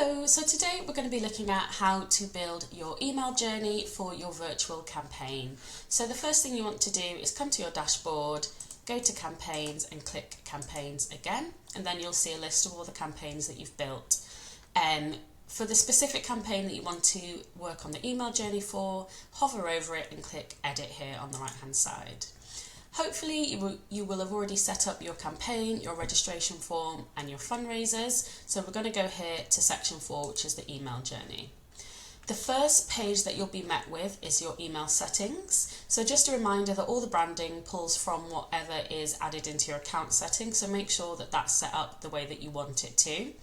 Hello, so today we're going to be looking at how to build your email journey for your virtual campaign. So the first thing you want to do is come to your dashboard, go to campaigns and click campaigns again, and then you'll see a list of all the campaigns that you've built. For the specific campaign that you want to work on the email journey for, hover over it and click edit here on the right hand side. Hopefully you will have already set up your campaign, your registration form and your fundraisers. So we're going to go here to section 4, which is the email journey. The first page that you'll be met with is your email settings. So just a reminder that all the branding pulls from whatever is added into your account settings. So make sure that that's set up the way that you want it to.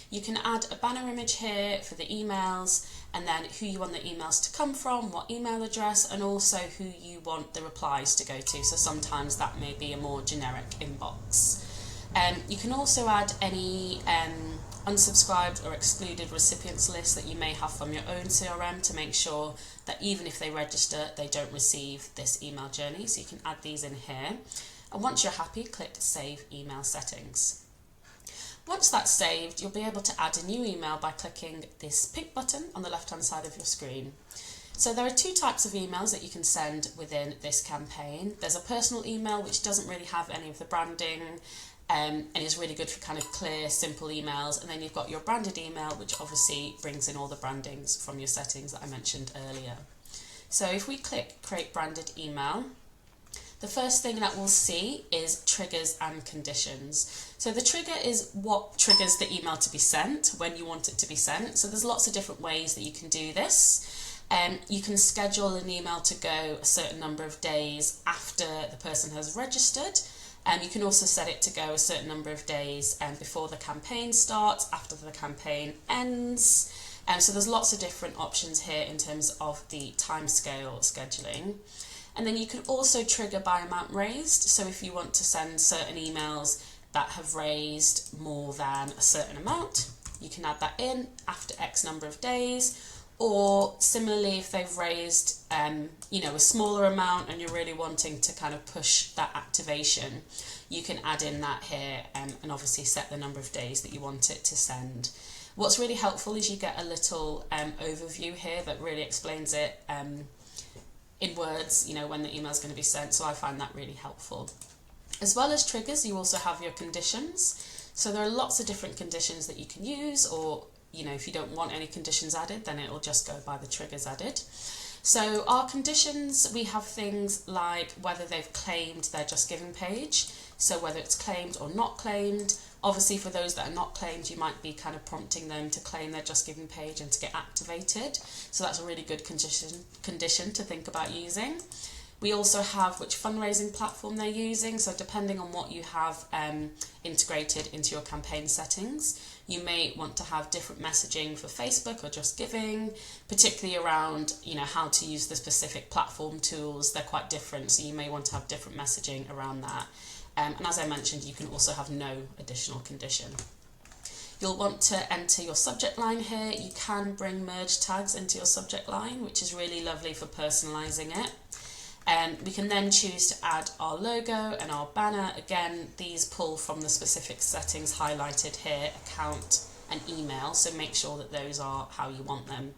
You can add a banner image here for the emails, and then who you want the emails to come from, what email address, and also who you want the replies to go to. So sometimes that may be a more generic inbox. You can also add any unsubscribed or excluded recipients list that you may have from your own CRM to make sure that even if they register, they don't receive this email journey. So you can add these in here. And once you're happy, click Save Email Settings. Once that's saved, you'll be able to add a new email by clicking this pink button on the left-hand side of your screen. So there are two types of emails that you can send within this campaign. There's a personal email, which doesn't really have any of the branding and is really good for kind of clear, simple emails. And then you've got your branded email, which obviously brings in all the brandings from your settings that I mentioned earlier. So if we click Create Branded Email, the first thing that we'll see is triggers and conditions. So the trigger is what triggers the email to be sent when you want it to be sent. So there's lots of different ways that you can do this. You can schedule an email to go a certain number of days after the person has registered. You can also set it to go a certain number of days before the campaign starts, after the campaign ends. So there's lots of different options here in terms of the timescale scheduling. And then you can also trigger by amount raised. So if you want to send certain emails that have raised more than a certain amount, you can add that in after X number of days. Or similarly, if they've raised a smaller amount and you're really wanting to kind of push that activation, you can add in that here and obviously set the number of days that you want it to send. What's really helpful is you get a little overview here that really explains it in words, when the email is going to be sent, so I find that really helpful. As well as triggers, you also have your conditions. So there are lots of different conditions that you can use, or if you don't want any conditions added, then it will just go by the triggers added. So our conditions, we have things like whether they've claimed their Just Giving page, so whether it's claimed or not claimed. Obviously, for those that are not claimed, you might be kind of prompting them to claim their Just Giving page and to get activated. So that's a really good condition to think about using. We also have which fundraising platform they're using. So depending on what you have integrated into your campaign settings, you may want to have different messaging for Facebook or Just Giving, particularly around how to use the specific platform tools. They're quite different, so you may want to have different messaging around that. And as I mentioned, you can also have no additional condition. You'll want to enter your subject line here. You can bring merge tags into your subject line, which is really lovely for personalizing it. We can then choose to add our logo and our banner. Again, these pull from the specific settings highlighted here, account and email, so make sure that those are how you want them.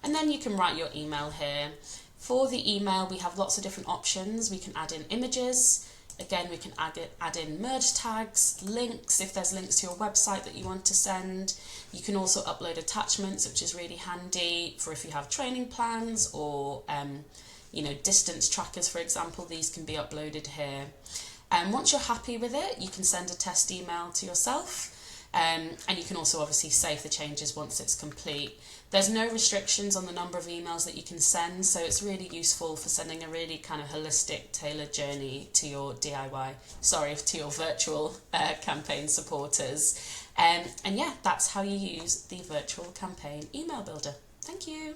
And then you can write your email here. For the email, we have lots of different options. We can add in images. Again, we can add in merge tags, links, if there's links to your website that you want to send. You can also upload attachments, which is really handy for if you have training plans or distance trackers, for example. These can be uploaded here. And once you're happy with it, you can send a test email to yourself. And you can also obviously save the changes once it's complete. There's no restrictions on the number of emails that you can send, so it's really useful for sending a really kind of holistic, tailored journey to your to your virtual campaign supporters. And yeah, that's how you use the virtual campaign email builder. Thank you.